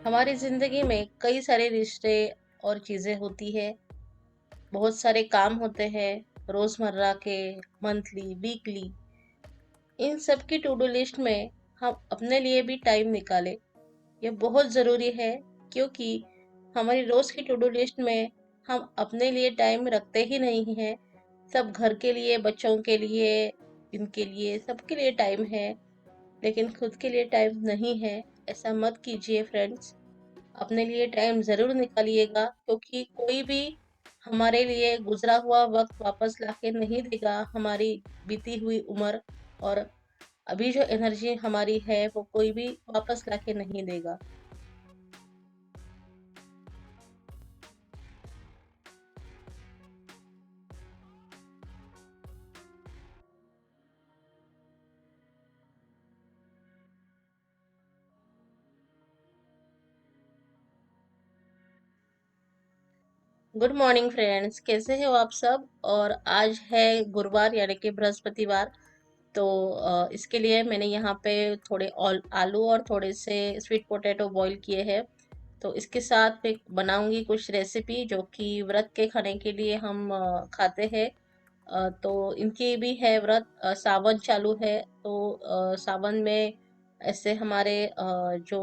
हमारी ज़िंदगी में कई सारे रिश्ते और चीज़ें होती है। बहुत सारे काम होते हैं, रोज़मर्रा के, मंथली, वीकली। इन सब की टू डू लिस्ट में हम अपने लिए भी टाइम निकालें। ये बहुत ज़रूरी है, क्योंकि हमारी रोज़ की टू डू लिस्ट में हम अपने लिए टाइम रखते ही नहीं हैं। सब घर के लिए, बच्चों के लिए, इनके लिए, सबके लिए टाइम है, लेकिन खुद के लिए टाइम नहीं है। ऐसा मत कीजिए फ्रेंड्स। अपने लिए टाइम ज़रूर निकालिएगा, क्योंकि कोई भी हमारे लिए गुज़रा हुआ वक़्त वापस लाके नहीं देगा, हमारी बीती हुई उम्र और अभी जो एनर्जी हमारी है वो कोई भी वापस लाके नहीं देगा। गुड मॉर्निंग फ्रेंड्स, कैसे हो आप सब? और आज है गुरुवार यानी कि बृहस्पतिवार। तो इसके लिए मैंने यहाँ पे थोड़े आलू और थोड़े से स्वीट पोटैटो बॉईल किए हैं। तो इसके साथ मैं बनाऊंगी कुछ रेसिपी जो कि व्रत के खाने के लिए हम खाते हैं। तो इनकी भी है व्रत। सावन चालू है, तो सावन में ऐसे हमारे जो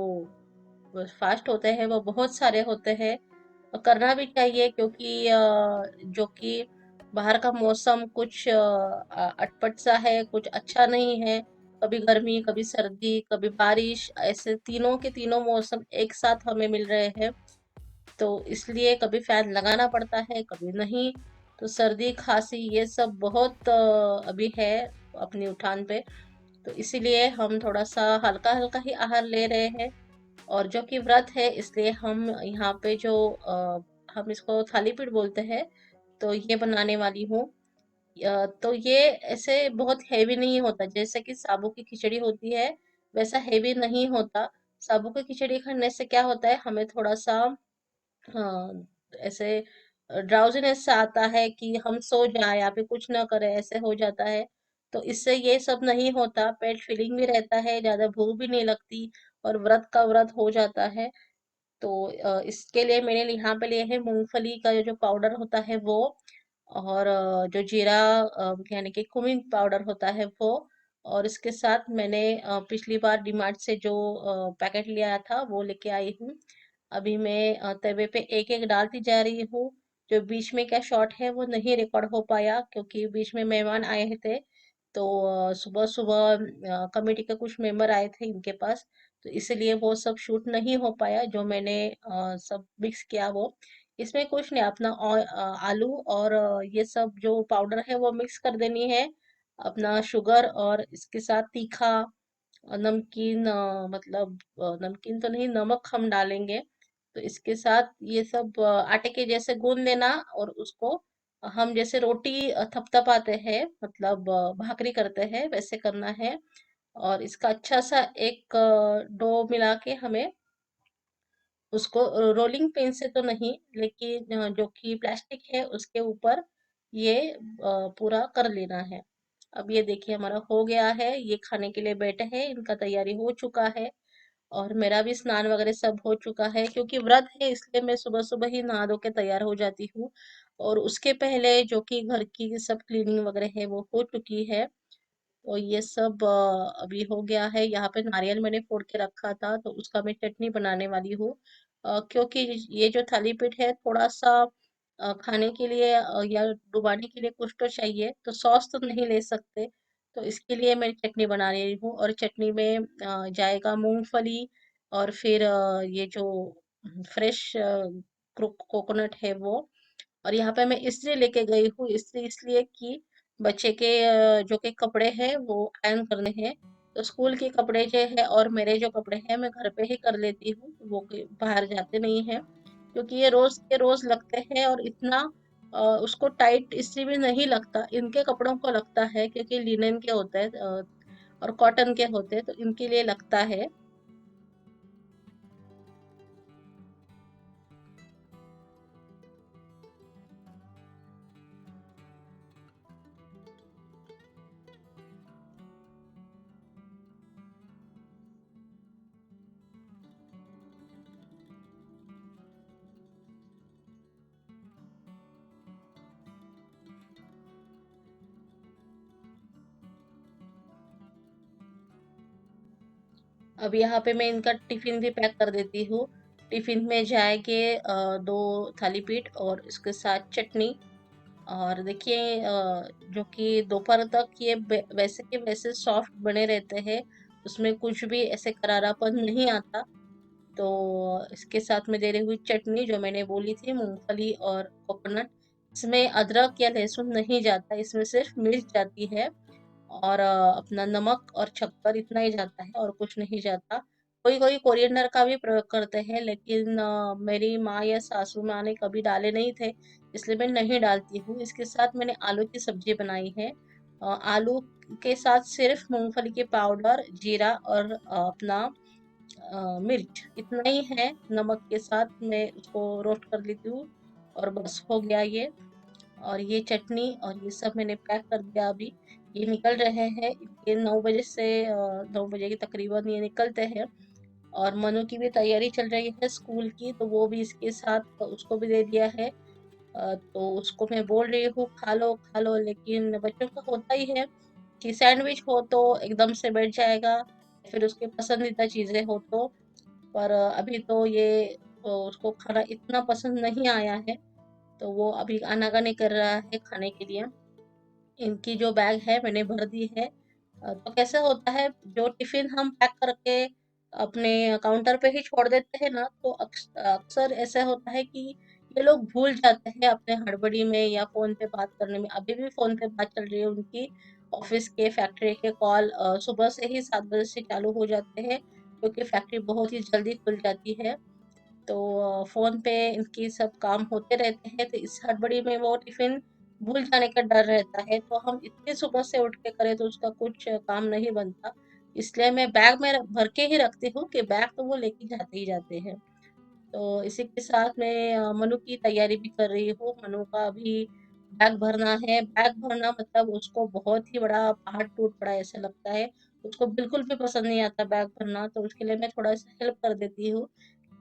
फास्ट होते हैं वो बहुत सारे होते हैं। और करना भी चाहिए, क्योंकि जो कि बाहर का मौसम कुछ अटपट सा है, कुछ अच्छा नहीं है। कभी गर्मी, कभी सर्दी, कभी बारिश, ऐसे तीनों के तीनों मौसम एक साथ हमें मिल रहे हैं। तो इसलिए कभी फैन लगाना पड़ता है, कभी नहीं। तो सर्दी, खांसी ये सब बहुत अभी है अपनी उठान पे। तो इसीलिए हम थोड़ा सा हल्का हल्का ही आहार ले रहे हैं। और जो कि व्रत है, इसलिए हम यहाँ पे जो हम इसको थाली पीठ बोलते हैं, तो ये बनाने वाली हूँ। तो ये ऐसे बहुत हैवी नहीं होता, जैसे कि साबू की खिचड़ी होती है वैसा हैवी नहीं होता। साबू की खिचड़ी खाने से क्या होता है, हमें थोड़ा सा हाँ, ऐसे ड्राउजीनेस सा आता है कि हम सो जाए या फिर कुछ ना करें, ऐसे हो जाता है। तो इससे ये सब नहीं होता, पेट फीलिंग भी रहता है, ज्यादा भूख भी नहीं लगती और व्रत का व्रत हो जाता है। तो इसके लिए मैंने यहाँ पे लिए है मूंगफली का जो पाउडर होता है वो, और जो जीरा यानी कि कुमिन पाउडर होता है वो। और इसके साथ मैंने पिछली बार डीमार्ट से जो पैकेट लिया था वो लेके आई हूँ। अभी मैं तवे पे एक एक डालती जा रही हूँ। जो बीच में क्या शॉट है वो नहीं रिकॉर्ड हो पाया, क्योंकि बीच में मेहमान आए थे। तो सुबह सुबह कमेटी के कुछ मेंबर आए थे इनके पास। तो इसलिए वो सब शूट नहीं हो पाया, जो मैंने सब मिक्स किया वो। इसमें कुछ नहीं, अपना आलू और ये सब जो पाउडर है वो मिक्स कर देनी है। अपना शुगर और इसके साथ तीखा नमकीन, मतलब नमकीन तो नहीं, नमक हम डालेंगे। तो इसके साथ ये सब आटे के जैसे गूंद लेना, और उसको हम जैसे रोटी थपथपाते हैं, मतलब भाकरी करते हैं, वैसे करना है। और इसका अच्छा सा एक डो मिला के हमें उसको रोलिंग पिन से तो नहीं, लेकिन जो कि प्लास्टिक है उसके ऊपर ये पूरा कर लेना है। अब ये देखिए हमारा हो गया है, ये खाने के लिए बैठे हैं, इनका तैयारी हो चुका है। और मेरा भी स्नान वगैरह सब हो चुका है, क्योंकि व्रत है इसलिए मैं सुबह सुबह ही नहा धो के तैयार हो जाती हूँ। और उसके पहले जो कि घर की सब क्लीनिंग वगैरह है वो हो चुकी है। तो ये सब अभी हो गया है। यहाँ पे नारियल मैंने फोड़ के रखा था, तो उसका मैं चटनी बनाने वाली हूँ। क्योंकि ये जो थाली पीठ है थोड़ा सा खाने के लिए या डुबाने के लिए कुछ तो चाहिए, तो सॉस तो नहीं ले सकते। तो इसके लिए मैं चटनी बना रही हूँ, और चटनी में जाएगा मूंगफली, और फिर ये जो फ्रेश कोकोनट है वो। और यहाँ पे मैं इसलिए लेके गई हूँ, इसलिए इसलिए कि बच्चे के जो के कपड़े हैं वो आयरन करने हैं। तो स्कूल के कपड़े जो है और मेरे जो कपड़े हैं मैं घर पे ही कर लेती हूँ, वो बाहर जाते नहीं हैं। क्योंकि ये रोज के रोज लगते हैं, और इतना उसको टाइट इसलिए भी नहीं लगता, इनके कपड़ों को लगता है क्योंकि लिनन के होते हैं और कॉटन के होते हैं, तो इनके लिए लगता है। अब यहाँ पे मैं इनका टिफिन भी पैक कर देती हूँ। टिफिन में जाएंगे 2 थाली पीठ और इसके साथ चटनी। और देखिए जो कि दोपहर तक ये वैसे के वैसे सॉफ्ट बने रहते हैं, उसमें कुछ भी ऐसे करारापन नहीं आता। तो इसके साथ में दे रही हुई चटनी जो मैंने बोली थी, मूंगफली और कोकोनट। इसमें अदरक या लहसुन नहीं जाता, इसमें सिर्फ मिर्च जाती है और अपना नमक और शक्कर इतना ही जाता है और कुछ नहीं जाता। कोई कोई कोरिएंडर का भी प्रयोग करते हैं, लेकिन मेरी माँ या सासू माँ ने कभी डाले नहीं थे, इसलिए मैं नहीं डालती हूँ। इसके साथ मैंने आलू की सब्जी बनाई है। आलू के साथ सिर्फ मूंगफली के पाउडर, जीरा और अपना मिर्च इतना ही है। नमक के साथ मैं उसको रोस्ट कर लेती हूँ और बस हो गया ये। और ये चटनी और ये सब मैंने पैक कर दिया अभी। ये निकल रहे हैं, ये 9 बजे से 9 बजे के तकरीबन ये निकलते हैं। और मनु की भी तैयारी चल रही है स्कूल की, तो वो भी इसके साथ उसको भी दे दिया है। तो उसको मैं बोल रही हूँ खा लो, लेकिन बच्चों का होता ही है कि सैंडविच हो तो एकदम से बैठ जाएगा, फिर उसके पसंदीदा चीजें हो तो। पर अभी तो ये उसको खाना इतना पसंद नहीं आया है, तो वो अभी आनाकानी कर रहा है खाने के लिए। इनकी जो बैग है मैंने भर दी है। तो कैसे होता है, जो टिफिन हम पैक करके अपने काउंटर पे ही छोड़ देते हैं ना, तो अक्सर ऐसा होता है कि ये लोग भूल जाते हैं अपने हड़बड़ी में या फोन पे बात करने में। अभी भी फोन पे बात चल रही है उनकी। ऑफिस के फैक्ट्री के कॉल सुबह से ही 7 बजे से चालू हो जाते हैं, क्योंकि फैक्ट्री बहुत ही जल्दी खुल जाती है। तो फोन पे इनकी सब काम होते रहते हैं, तो इस हड़बड़ी में वो टिफिन भूल जाने का डर रहता है। तो हम इतनी सुबह से उठ के करें तो उसका कुछ काम नहीं बनता। इसलिए मैं बैग में भर के ही रखती हूँ कि बैग तो वो लेके जाते ही जाते हैं। तो इसी के साथ मैं मनु की तैयारी भी कर रही हूँ। मनु का अभी बैग भरना है। बैग भरना मतलब उसको बहुत ही बड़ा पहाड़ टूट पड़ा ऐसा लगता है। उसको बिल्कुल भी पसंद नहीं आता बैग भरना, तो उसके लिए मैं थोड़ा सा हेल्प कर देती हूँ।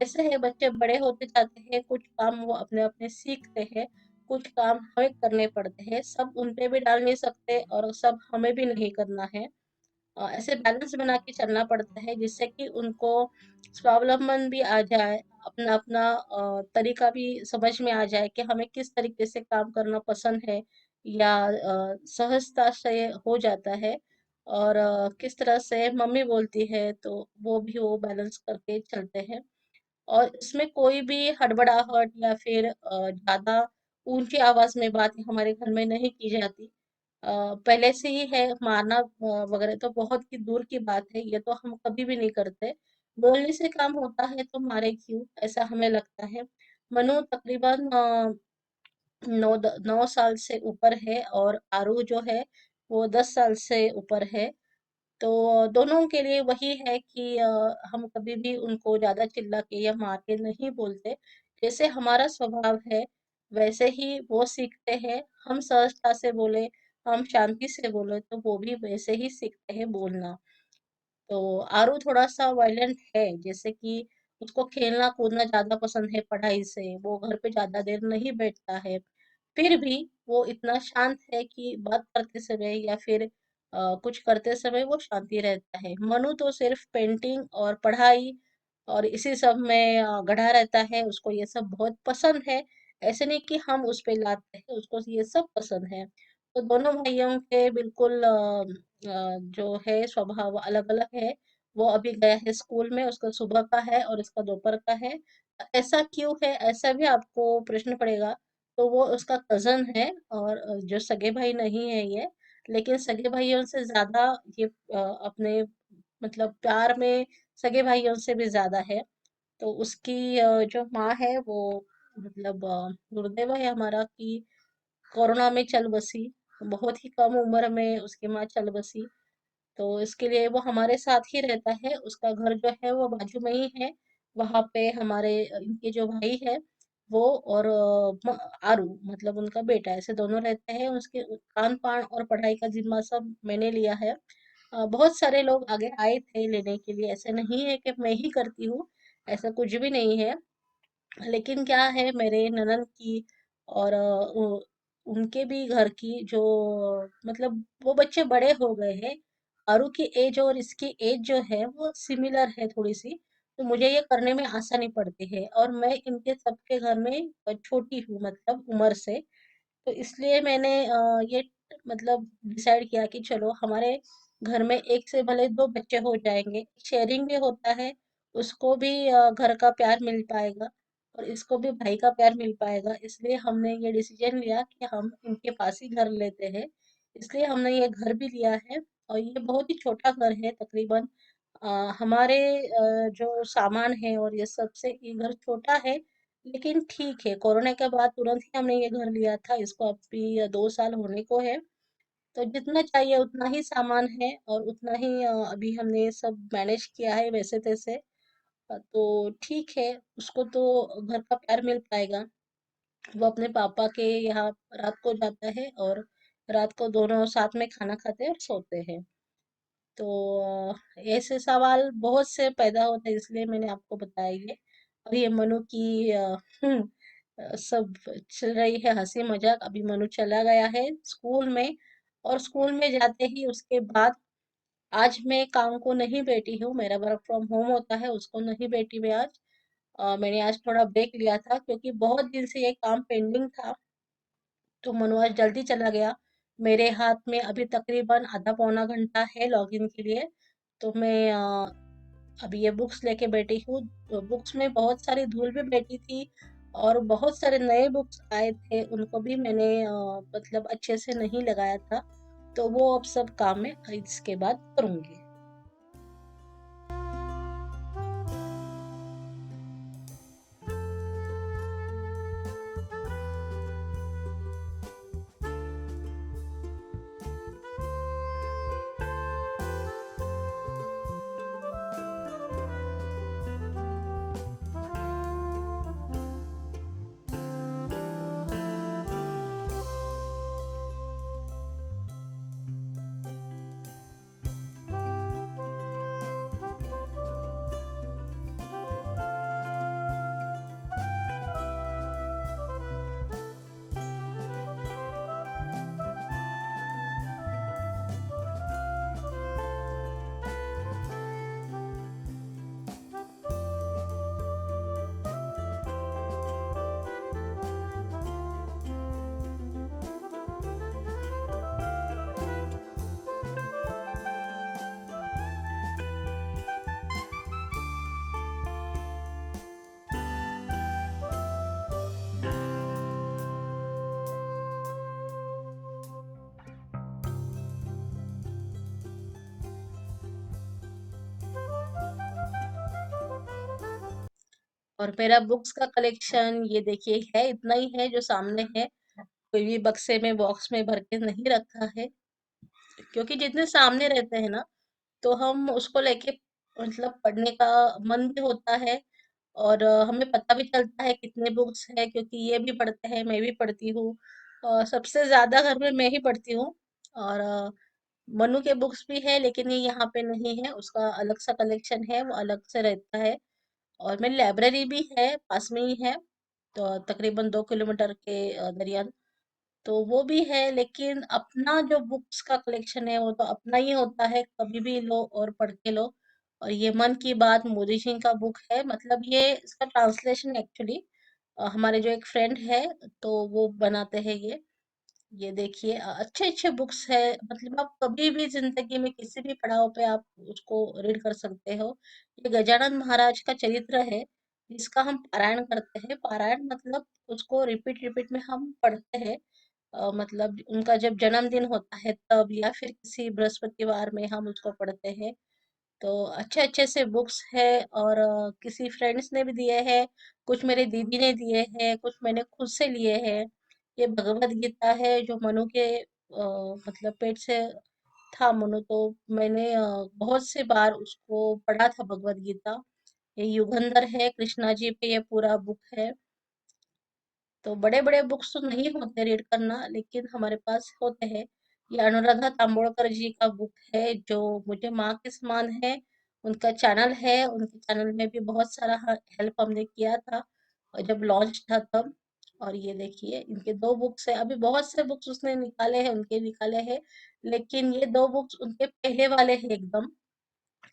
ऐसे है, बच्चे बड़े होते जाते हैं, कुछ काम वो अपने अपने सीखते हैं, कुछ काम हमें करने पड़ते हैं। सब उन पे भी डाल नहीं सकते और सब हमें भी नहीं करना है। ऐसे बैलेंस बना के चलना पड़ता है, जिससे कि उनको स्वावलंबन भी आ जाए, अपना अपना तरीका भी समझ में आ जाए कि हमें किस तरीके से काम करना पसंद है या सहजता से हो जाता है। और किस तरह से मम्मी बोलती है तो वो भी वो बैलेंस करके चलते हैं। और इसमें कोई भी हड़बड़ाहट या फिर ज्यादा ऊंची आवाज में बात हमारे घर में नहीं की जाती। पहले से ही है, मारना वगैरह तो बहुत ही दूर की बात है, ये तो हम कभी भी नहीं करते। बोलने से काम होता है तो मारे क्यों, ऐसा हमें लगता है। मनु तकरीबन 9 साल से ऊपर है और आरू जो है वो 10 साल से ऊपर है। तो दोनों के लिए वही है कि हम कभी भी उनको ज्यादा चिल्ला के या मार के नहीं बोलते। जैसे हमारा स्वभाव है वैसे ही वो सीखते हैं। हम सहजता से बोले, हम शांति से बोले, तो वो भी वैसे ही सीखते हैं बोलना। तो आरू थोड़ा सा वायलेंट है, जैसे कि उसको खेलना कूदना ज्यादा पसंद है, पढ़ाई से वो घर पे ज्यादा देर नहीं बैठता है। फिर भी वो इतना शांत है कि बात करते समय या फिर कुछ करते समय वो शांति रहता है। मनु तो सिर्फ पेंटिंग और पढ़ाई और इसी सब में गढ़ा रहता है, उसको ये सब बहुत पसंद है। ऐसे नहीं कि हम उस पे लाते हैं, उसको ये सब पसंद है। तो दोनों भाइयों के बिल्कुल जो है स्वभाव अलग अलग है। वो अभी गया है स्कूल में, उसका सुबह का है और इसका दोपहर का है। ऐसा क्यों है, ऐसा भी आपको प्रश्न पड़ेगा। तो वो उसका कजन है और जो सगे भाई नहीं है ये, लेकिन सगे भाइयों से ज्यादा ये अपने मतलब प्यार में सगे भाइयों से भी ज्यादा है। तो उसकी जो माँ है वो मतलब गुरुदेव है हमारा कि कोरोना में चल बसी, बहुत ही कम उम्र में उसकी माँ चल बसी। तो इसके लिए वो हमारे साथ ही रहता है। उसका घर जो है वो बाजू में ही है। वहां पे हमारे इनके जो भाई है वो और आरू मतलब उनका बेटा, ऐसे दोनों रहते हैं। उसके खान पान और पढ़ाई का जिम्मा सब मैंने लिया है। बहुत सारे लोग आगे आए थे लेने के लिए, ऐसे नहीं है कि मैं ही करती हूँ, ऐसा कुछ भी नहीं है। लेकिन क्या है, मेरे ननद की और उनके भी घर की जो मतलब वो बच्चे बड़े हो गए हैं। आरू की एज और इसकी एज जो है वो सिमिलर है थोड़ी सी। तो मुझे ये करने में आसानी पड़ती है, और मैं इनके सबके घर में छोटी हूँ, मतलब उम्र से। तो इसलिए मैंने ये मतलब डिसाइड किया कि चलो हमारे घर में एक से भले दो बच्चे हो जाएंगे, शेयरिंग भी होता है, उसको भी घर का प्यार मिल पाएगा और इसको भी भाई का प्यार मिल पाएगा। इसलिए हमने ये डिसीजन लिया कि हम इनके पास ही घर लेते हैं। इसलिए हमने ये घर भी लिया है, और ये बहुत ही छोटा घर है तकरीबन। अ, हमारे जो सामान है और ये सबसे ये घर छोटा है, लेकिन ठीक है। कोरोना के बाद तुरंत ही हमने ये घर लिया था, इसको अभी 2 साल होने को है। तो जितना चाहिए उतना ही सामान है, और उतना ही अभी हमने सब मैनेज किया है वैसे तैसे। तो ठीक है, उसको तो घर का प्यार मिल पाएगा। वो अपने पापा के यहाँ रात को जाता है, और रात को दोनों साथ में खाना खाते हैं और सोते हैं। तो ऐसे सवाल बहुत से पैदा होते हैं, इसलिए मैंने आपको बताया ये। और ये मनु की सब चल रही है हंसी मजाक। अभी मनु चला गया है स्कूल में, और स्कूल में जाते ही उसके बाद आज मैं काम को नहीं बैठी हूँ, मेरा वर्क फ्रॉम होम होता है, उसको नहीं बैठी मैं आज। मैंने आज थोड़ा ब्रेक लिया था क्योंकि बहुत दिन से ये काम पेंडिंग था। तो मनु आज जल्दी चला गया। मेरे हाथ में अभी तकरीबन आधा पौना घंटा है लॉगिन के लिए। तो मैं अभी ये बुक्स लेके बैठी हूँ। तो बुक्स में बहुत सारी धूल भी बैठी थी, और बहुत सारे नए बुक्स आए थे, उनको भी मैंने मतलब अच्छे से नहीं लगाया था। तो वो अब सब काम मैं इसके बाद करूंगी। और मेरा बुक्स का कलेक्शन ये देखिए है, इतना ही है जो सामने है। कोई भी बक्से में बॉक्स में भर के नहीं रखा है, क्योंकि जितने सामने रहते हैं ना, तो हम उसको लेके मतलब पढ़ने का मन भी होता है। और हमें पता भी चलता है कितने बुक्स है, क्योंकि ये भी पढ़ते हैं, मैं भी पढ़ती हूँ। सबसे ज्यादा घर में मैं ही पढ़ती हूँ। और मनु के बुक्स भी है, लेकिन ये यहाँ पे नहीं है, उसका अलग सा कलेक्शन है, वो अलग से रहता है। और मेरी लाइब्रेरी भी है, पास में ही है, तो तकरीबन 2 किलोमीटर के दरियान। तो वो भी है, लेकिन अपना जो बुक्स का कलेक्शन है वो तो अपना ही होता है, कभी भी लो और पढ़ के लो। और ये मन की बात मोदी सिंह का बुक है, मतलब ये इसका ट्रांसलेशन एक्चुअली हमारे जो एक फ्रेंड है, तो वो बनाते हैं ये देखिए अच्छे अच्छे बुक्स है। मतलब आप कभी भी जिंदगी में किसी भी पड़ाव पे आप उसको रीड कर सकते हो। ये गजानन महाराज का चरित्र है, जिसका हम पारायण करते हैं। पारायण मतलब उसको रिपीट रिपीट में हम पढ़ते हैं। मतलब उनका जब जन्मदिन होता है तब, या फिर किसी बृहस्पतिवार में हम उसको पढ़ते हैं। तो अच्छे अच्छे से बुक्स है, और किसी फ्रेंड्स ने भी दिए हैं, कुछ मेरे दीदी ने दिए हैं, कुछ मैंने खुद से लिए हैं। ये भगवत गीता है जो मनु के मतलब पेट से था मनु, तो मैंने बहुत से बार उसको पढ़ा था भगवत गीता। ये युगंधर है, कृष्णा जी पे ये पूरा बुक है। तो बड़े बड़े बुक्स तो नहीं होते रीड करना, लेकिन हमारे पास होते हैं। ये अनुराधा तांबोळकर जी का बुक है, जो मुझे माँ के समान है। उनका चैनल है, उनके चैनल में भी बहुत सारा हेल्प हमने किया था, और जब लॉन्च था तब। और ये देखिए इनके 2 बुक्स है, अभी बहुत से बुक्स उसने निकाले हैं, उनके निकाले हैं, लेकिन ये 2 बुक्स उनके पहले वाले हैं एकदम।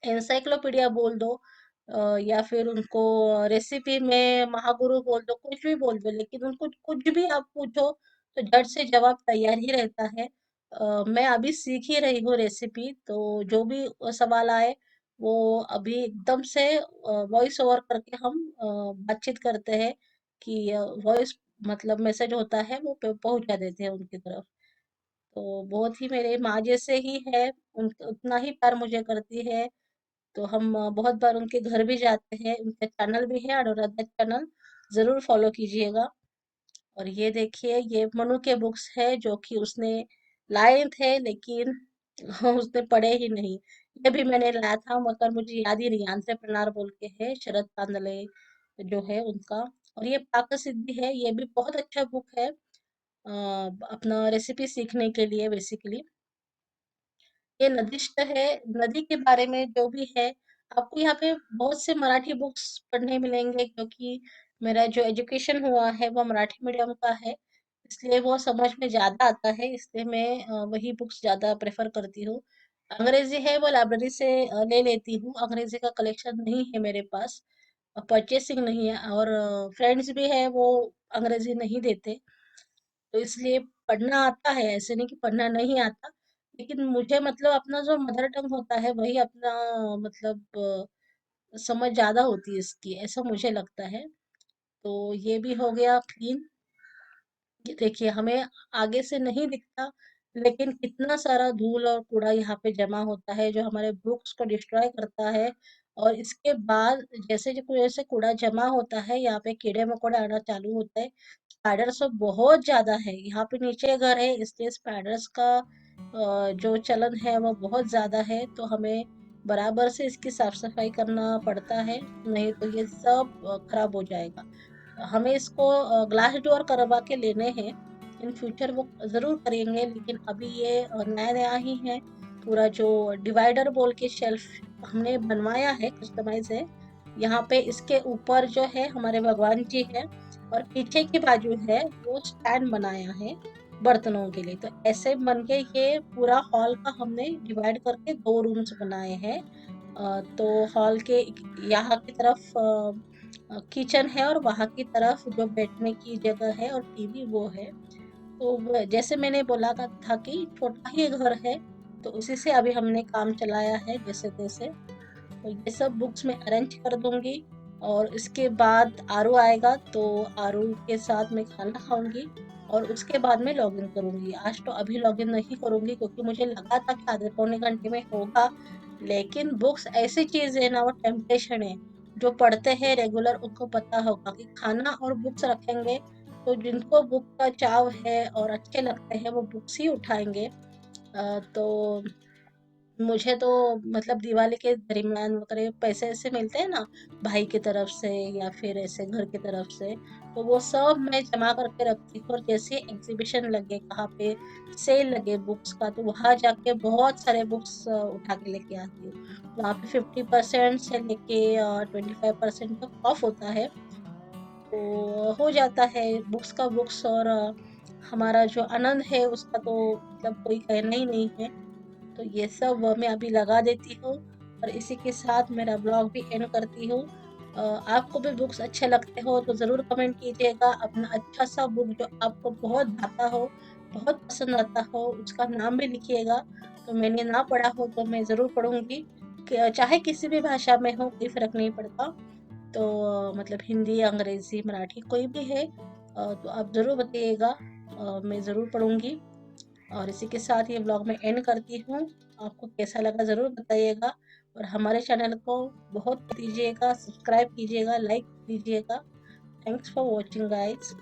एनसाइक्लोपीडिया बोल दो, या फिर उनको रेसिपी में महागुरु बोल दो, कुछ भी बोल दो, लेकिन उनको कुछ भी आप पूछो तो झट से जवाब तैयार ही रहता है। मैं अभी सीख ही रही हूँ रेसिपी, तो जो भी सवाल आए वो अभी एकदम से वॉइस ओवर करके हम बातचीत करते हैं कि वॉइस मतलब मैसेज होता है वो पहुंचा देते हैं उनकी तरफ। तो बहुत ही मेरे माँ जैसे ही है, उतना ही प्यार मुझे करती है। तो हम बहुत बार उनके घर भी जाते हैं, उनका चैनल भी है अनुराधा चैनल, जरूर फॉलो कीजिएगा। और ये देखिए ये मनु के बुक्स है जो कि उसने लाए थे, लेकिन उसने पढ़े ही नहीं। ये भी मैंने लाया था मगर मुझे याद ही नहीं, एंटरप्रेन्योर बोल के है, शरद कांदले जो है उनका। और ये पाक सिद्धि है, ये भी बहुत अच्छा बुक है अपना रेसिपी सीखने के लिए बेसिकली। ये नदिष्ट है, नदी के बारे में जो भी है। आपको यहाँ पे बहुत से मराठी बुक्स पढ़ने मिलेंगे, क्योंकि मेरा जो एजुकेशन हुआ है वो मराठी मीडियम का है, इसलिए वो समझ में ज्यादा आता है, इसलिए मैं वही बुक्स ज्यादा प्रेफर करती हूँ। अंग्रेजी है वो लाइब्रेरी से ले लेती हूँ, अंग्रेजी का कलेक्शन नहीं है मेरे पास, परचेसिंग नहीं है, और फ्रेंड्स भी है वो अंग्रेजी नहीं देते, तो इसलिए पढ़ना आता है, ऐसे नहीं कि पढ़ना नहीं आता, लेकिन मुझे मतलब अपना जो मदर टंग होता है वही अपना मतलब समझ ज्यादा होती है इसकी, ऐसा मुझे लगता है। तो ये भी हो गया क्लीन। ये देखिए हमें आगे से नहीं दिखता, लेकिन कितना सारा धूल और कूड़ा यहाँ पे जमा होता है जो हमारे बुक्स को डिस्ट्रॉय करता है। और इसके बाद जैसे जो जैसे कूड़ा जमा होता है, यहाँ पे कीड़े मकोड़े आना चालू होते हैं। स्पाइडर्स तो बहुत ज्यादा है, यहाँ पे नीचे घर है इसलिए स्पाइडर्स का जो चलन है वो बहुत ज्यादा है, तो हमें बराबर से इसकी साफ सफाई करना पड़ता है, नहीं तो ये सब खराब हो जाएगा। हमें इसको ग्लास डोर करवा के लेने हैं, इन फ्यूचर वो जरूर करेंगे, लेकिन अभी ये नया नया ही है। पूरा जो डिवाइडर बोल के शेल्फ हमने बनवाया है, कस्टमाइज है, यहाँ पे इसके ऊपर जो है हमारे भगवान जी है, और पीछे की बाजू है वो स्टैंड बनाया है बर्तनों के लिए। तो ऐसे बन के ये पूरा हॉल का हमने डिवाइड करके 2 रूम्स बनाए हैं। तो हॉल के यहाँ की तरफ किचन है, और वहाँ की तरफ जो बैठने की जगह है और टीवी वो है। तो जैसे मैंने बोला था कि छोटा ही घर है, तो उसी से अभी हमने काम चलाया है जैसे तैसे। तो ये सब बुक्स मैं अरेंज कर दूंगी, और इसके बाद आरू आएगा तो आरू के साथ मैं खाना खाऊंगी, और उसके बाद मैं लॉगिन करूंगी। आज तो अभी लॉगिन नहीं करूंगी क्योंकि मुझे लगा था कि आधे पौने घंटे में होगा, लेकिन बुक्स ऐसी चीज है ना, वो टेम्पटेशन है। जो पढ़ते हैं रेगुलर उनको पता होगा कि खाना और बुक्स रखेंगे, तो जिनको बुक का चाव है और अच्छे लगते हैं वो बुक्स ही उठाएंगे। तो मुझे तो मतलब दिवाली के दरमियान वगैरह पैसे ऐसे मिलते हैं ना, भाई की तरफ से या फिर ऐसे घर की तरफ से, तो वो सब मैं जमा करके रखती हूँ, और जैसे एग्जीबिशन लगे कहाँ पे सेल लगे बुक्स का, तो वहां जाके बहुत सारे बुक्स उठा के लेके आती हूँ। वहाँ पे 50% से लेके 25% तक ऑफ होता है, तो हो जाता है बुक्स का बुक्स, और हमारा जो आनंद है उसका तो मतलब कोई कहना ही नहीं है। तो ये सब मैं अभी लगा देती हूँ, और इसी के साथ मेरा ब्लॉग भी एंड करती हूँ। आपको भी बुक्स अच्छे लगते हो तो ज़रूर कमेंट कीजिएगा, अपना अच्छा सा बुक जो आपको बहुत भाता हो, बहुत पसंद आता हो, उसका नाम भी लिखिएगा। तो मैंने ना पढ़ा हो तो मैं ज़रूर पढ़ूंगी, चाहे किसी भी भाषा में हो, कोई फर्क नहीं पड़ता। तो मतलब हिंदी, अंग्रेजी, मराठी कोई भी है, तो आप ज़रूर बताइएगा, मैं ज़रूर पढ़ूंगी। और इसी के साथ ये ब्लॉग मैं एंड करती हूँ। आपको कैसा लगा ज़रूर बताइएगा, और हमारे चैनल को बहुत दीजिएगा, सब्सक्राइब कीजिएगा, लाइक कीजिएगा। Thanks for watching guys.